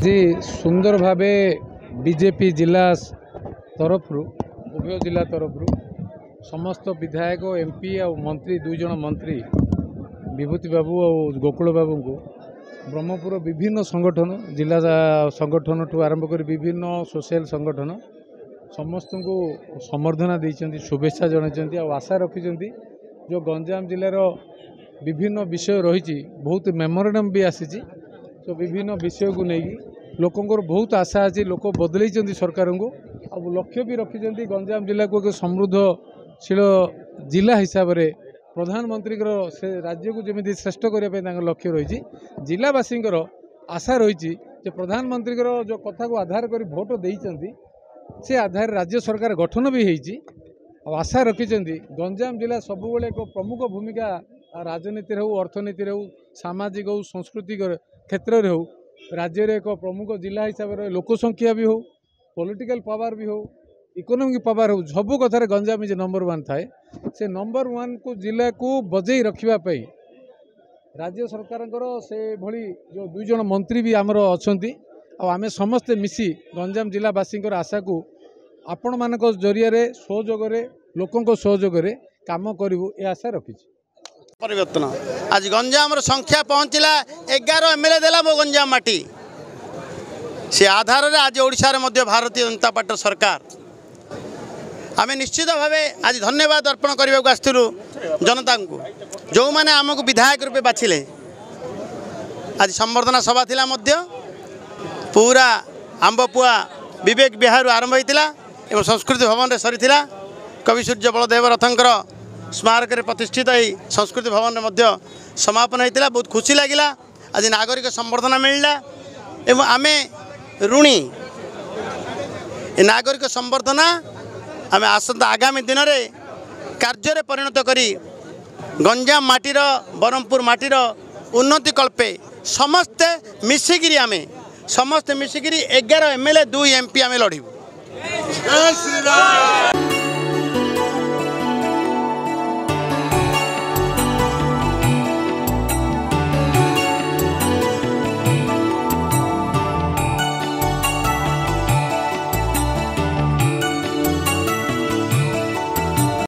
सुंदर भावे बीजेपी जिला तरफ उभय जिला तरफ समस्त विधायक एमपी और मंत्री दुई जन मंत्री विभूति बाबू और गोकुल बाबू को ब्रह्मपुर विभिन्न संगठन जिला संगठन ठू आरंभ कर विभिन्न सोशल संगठन समस्त को संबर्धना देते शुभेच्छा जन आशा रखिंट जो गंजाम जिलार विभिन्न विषय रही बहुत मेमोरेंडम भी आसी तो विभिन्न विषय को लेकिन लोकंर बहुत आशा अच्छी लोक बदल सरकार को अब लक्ष्य भी रखिंट गंजाम जिला को एक समृद्धशील जिला हिसाब से प्रधानमंत्री से राज्य को जमी श्रेष्ठ करने लक्ष्य रही जिलावासी आशा रही प्रधानमंत्री जो कथा को आधार कर भोट देती से आधार राज्य सरकार गठन भी होती आशा रखिंट गंजाम जिला सब एक प्रमुख भूमिका राजनीति हो अर्थनीति हो सामाजिक हो सांस्कृतिक क्षेत्र में हो राज्य रे एक प्रमुख जिला हिसाब से लोकसंख्या भी हो पॉलिटिकल पावर भी हो इकोनॉमिक पावर हो सब कथार गंजाम जो नंबर 1 थाए से नंबर 1 को जिला को बजई रखापी राज्य सरकार से भली जो दुई जन मंत्री भी आमर अच्छा आम समस्ते मिसी गंजाम जिलावासी आशा को आपण मान जरिया सहयोग लोकों सहयोग काम करूँ ये आशा रखी परिवर्तन आज गंजाम संख्या पहुँचला 11 एमएलए देला मो गंजाम माटी से आधार रे आज ओडिशा रे मध्य भारतीय जनता पार्टी सरकार आम निश्चित भाव आज धन्यवाद अर्पण करने को आसलु जनता को जो मैंने आमको विधायक रूपे बाछिले आज संबर्धना सभा थिला मध्य पूरा आंबपुआ विवेक विहार आरंभ होता एवं संस्कृति भवन रे सरी कवि सूर्य बलदेव रथंकर स्मारक प्रतिष्ठित संस्कृति भवन में समापन होता बहुत खुशी लगिला आज नागरिक संबर्धना मिलला एवं आमे ऋणी नागरिक संबर्धना आम आसंता आगामी दिन में कार्य परिणत करी गंजाम माटीर ब्रह्मपुर माटीर उन्नति कल्पे समस्ते मिसिकी आमे समस्ते मिसिकी 11 एमएलए 2 एमपी आमे लड़ू।